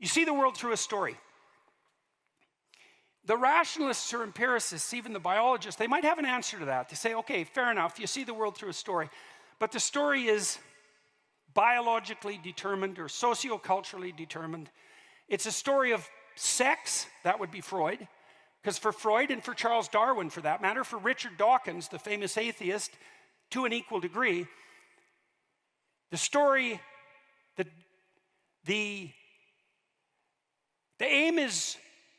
You see the world through a story. The rationalists or empiricists, even the biologists, they might have an answer to that. They say, okay, fair enough, you see the world through a story, but the story is biologically determined or socioculturally determined. It's a story of sex, that would be Freud, because for Freud and for Charles Darwin, for that matter, for Richard Dawkins, the famous atheist, to an equal degree, the story, the aim is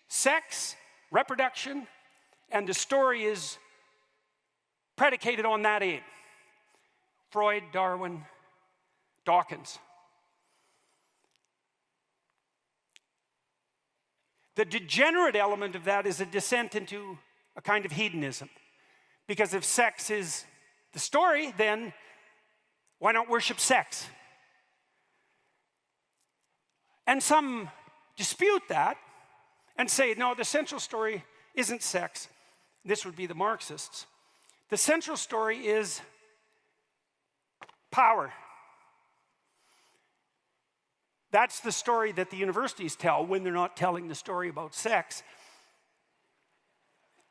sex, reproduction, and the story is predicated on that aim. Freud, Darwin, Dawkins. The degenerate element of that is a descent into a kind of hedonism. Because if sex is the story, then why not worship sex? And some dispute that and say, no, the central story isn't sex. This would be the Marxists. The central story is power. That's the story that the universities tell when they're not telling the story about sex.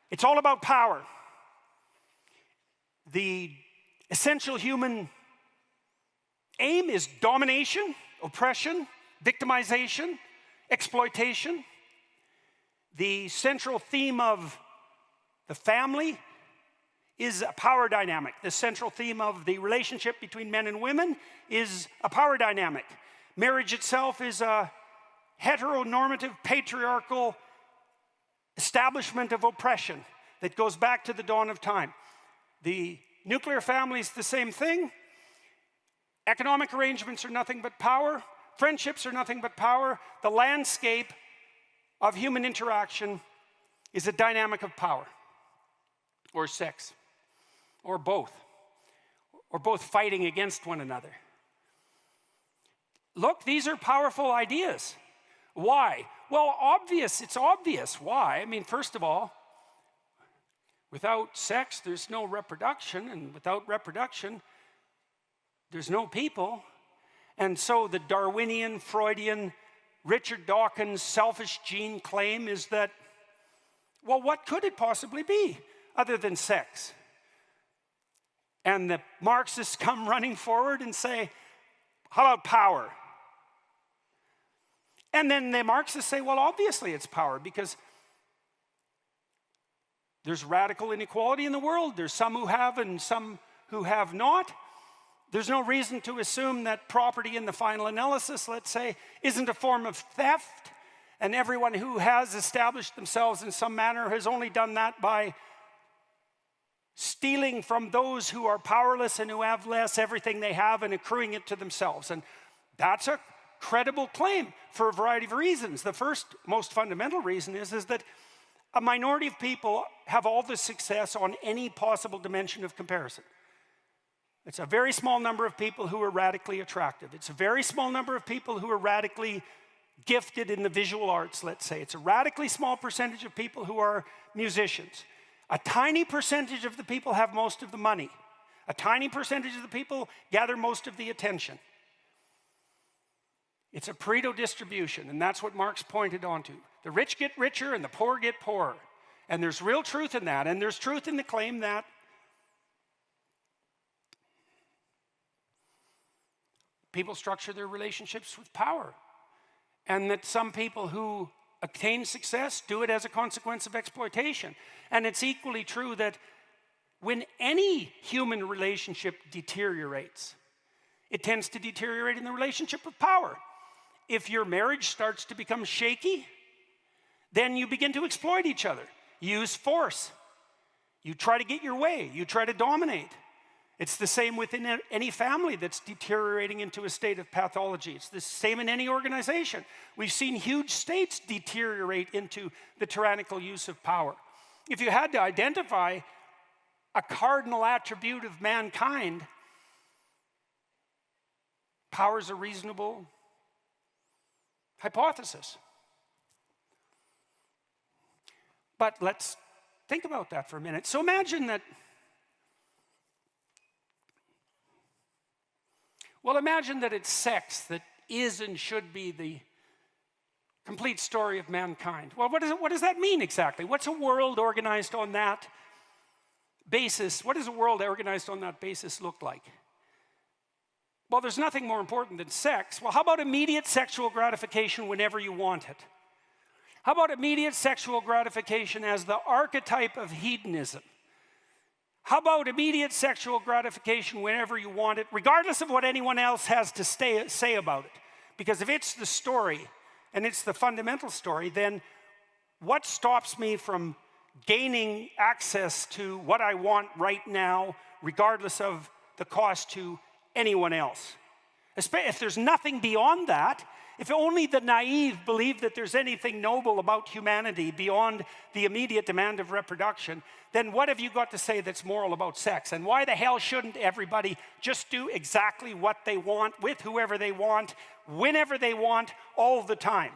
It's all about power. The essential human aim is domination, oppression, victimization, exploitation. The central theme of the family is a power dynamic. The central theme of the relationship between men and women is a power dynamic. Marriage itself is a heteronormative, patriarchal establishment of oppression that goes back to the dawn of time. The nuclear family is the same thing. Economic arrangements are nothing but power. Friendships are nothing but power. The landscape of human interaction is a dynamic of power, or sex, or both fighting against one another. Look, these are powerful ideas. Why? Well, it's obvious why. I mean, first of all, without sex, there's no reproduction, and without reproduction, there's no people. And so the Darwinian, Freudian, Richard Dawkins selfish gene claim is that, well, what could it possibly be other than sex? And the Marxists come running forward and say, how about power? And then the Marxists say, well, obviously it's power, because there's radical inequality in the world. There's some who have and some who have not. There's no reason to assume that property in the final analysis, let's say, isn't a form of theft, and everyone who has established themselves in some manner has only done that by stealing from those who are powerless and who have less everything they have and accruing it to themselves. And that's a credible claim for a variety of reasons. The first, most fundamental reason is that a minority of people have all the success on any possible dimension of comparison. It's a very small number of people who are radically attractive. It's a very small number of people who are radically gifted in the visual arts, let's say. It's a radically small percentage of people who are musicians. A tiny percentage of the people have most of the money. A tiny percentage of the people gather most of the attention. It's a Pareto distribution, and that's what Marx pointed onto. The rich get richer and the poor get poorer. And there's real truth in that, and there's truth in the claim that people structure their relationships with power, and that some people who attain success do it as a consequence of exploitation. And it's equally true that when any human relationship deteriorates, it tends to deteriorate in the relationship of power. If your marriage starts to become shaky, then you begin to exploit each other. Use force. You try to get your way. You try to dominate. It's the same within any family that's deteriorating into a state of pathology. It's the same in any organization. We've seen huge states deteriorate into the tyrannical use of power. If you had to identify a cardinal attribute of mankind, power is a reasonable hypothesis. But let's think about that for a minute. So imagine that, it's sex that is and should be the complete story of mankind. Well, what does that mean exactly? What's a world organized on that basis? What does a world organized on that basis look like? Well, there's nothing more important than sex. Well, how about immediate sexual gratification whenever you want it? How about immediate sexual gratification as the archetype of hedonism? How about immediate sexual gratification whenever you want it, regardless of what anyone else has to say about it? Because if it's the story, and it's the fundamental story, then what stops me from gaining access to what I want right now, regardless of the cost to anyone else? If there's nothing beyond that, if only the naive believe that there's anything noble about humanity beyond the immediate demand of reproduction, then what have you got to say that's moral about sex? And why the hell shouldn't everybody just do exactly what they want, with whoever they want, whenever they want, all the time?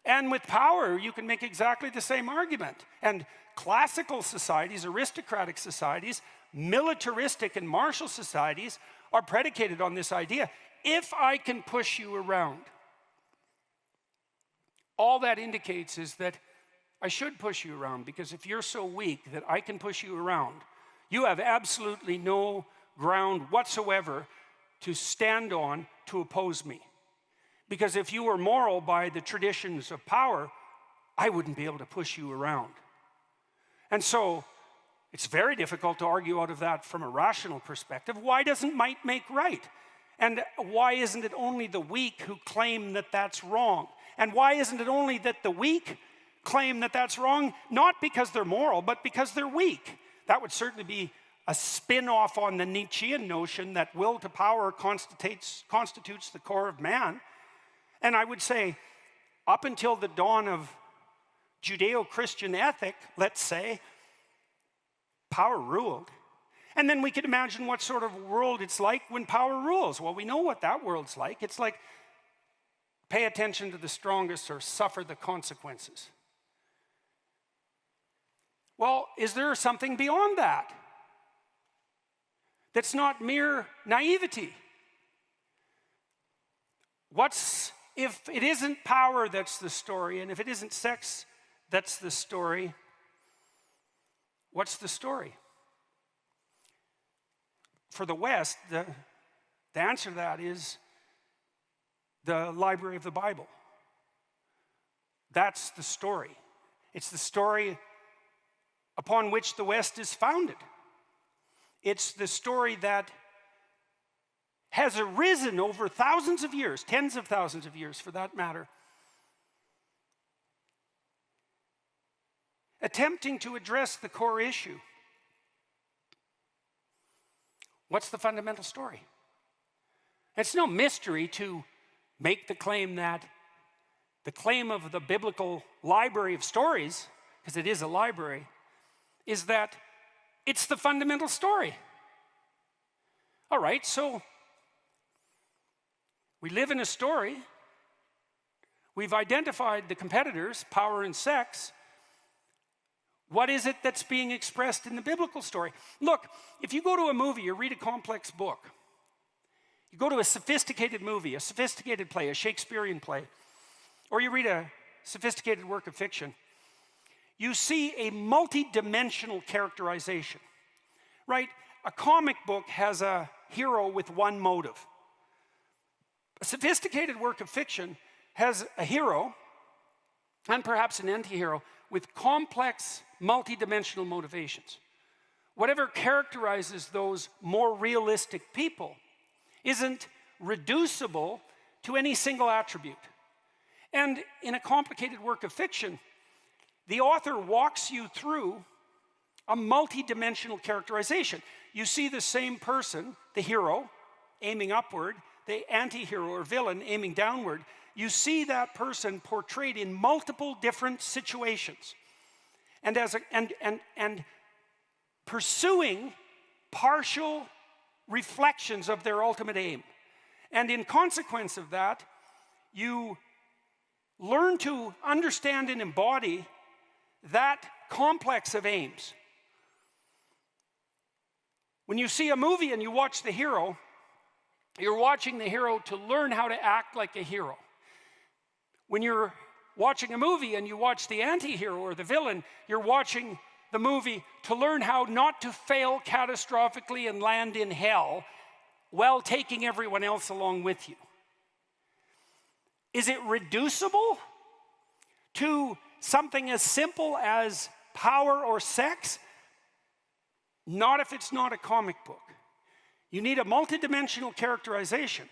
And with power, you can make exactly the same argument. And classical societies, aristocratic societies, militaristic and martial societies are predicated on this idea. If I can push you around, all that indicates is that I should push you around, because if you're so weak that I can push you around, you have absolutely no ground whatsoever to stand on to oppose me. Because if you were moral by the traditions of power, I wouldn't be able to push you around. And so it's very difficult to argue out of that from a rational perspective. Why doesn't might make right? And why isn't it only the weak who claim that that's wrong? And why isn't it only that the weak claim that that's wrong, not because they're moral, but because they're weak? That would certainly be a spin-off on the Nietzschean notion that will to power constitutes the core of man. And I would say, up until the dawn of Judeo-Christian ethic, let's say, power ruled. And then we could imagine what sort of world it's like when power rules. Well, we know what that world's like. It's like, pay attention to the strongest or suffer the consequences. Well, is there something beyond that? That's not mere naivety. If it isn't power that's the story, and if it isn't sex that's the story, what's the story? For the West, the answer to that is the library of the Bible. That's the story. It's the story upon which the West is founded. It's the story that has arisen over thousands of years, tens of thousands of years for that matter, attempting to address the core issue. What's the fundamental story? It's no mystery to make the claim that the claim of the biblical library of stories, because it is a library, is that it's the fundamental story. All right, so we live in a story. We've identified the competitors, power and sex. What is it that's being expressed in the biblical story? Look, if you go to a movie or read a complex book, you go to a sophisticated movie, a sophisticated play, a Shakespearean play, or you read a sophisticated work of fiction, you see a multi-dimensional characterization, right? A comic book has a hero with one motive. A sophisticated work of fiction has a hero, and perhaps an anti-hero, with complex, multi-dimensional motivations. Whatever characterizes those more realistic people isn't reducible to any single attribute. And in a complicated work of fiction, the author walks you through a multi-dimensional characterization. You see the same person, the hero, aiming upward, the anti-hero or villain aiming downward. You see that person portrayed in multiple different situations, and pursuing partial reflections of their ultimate aim. And in consequence of that, you learn to understand and embody that complex of aims. When you see a movie and you watch the hero, You're watching the hero to learn how to act like a hero. When you're watching a movie and you watch the anti-hero or the villain, you're watching the movie to learn how not to fail catastrophically and land in hell while taking everyone else along with you. Is it reducible to something as simple as power or sex? Not if it's not a comic book. You need a multidimensional characterization.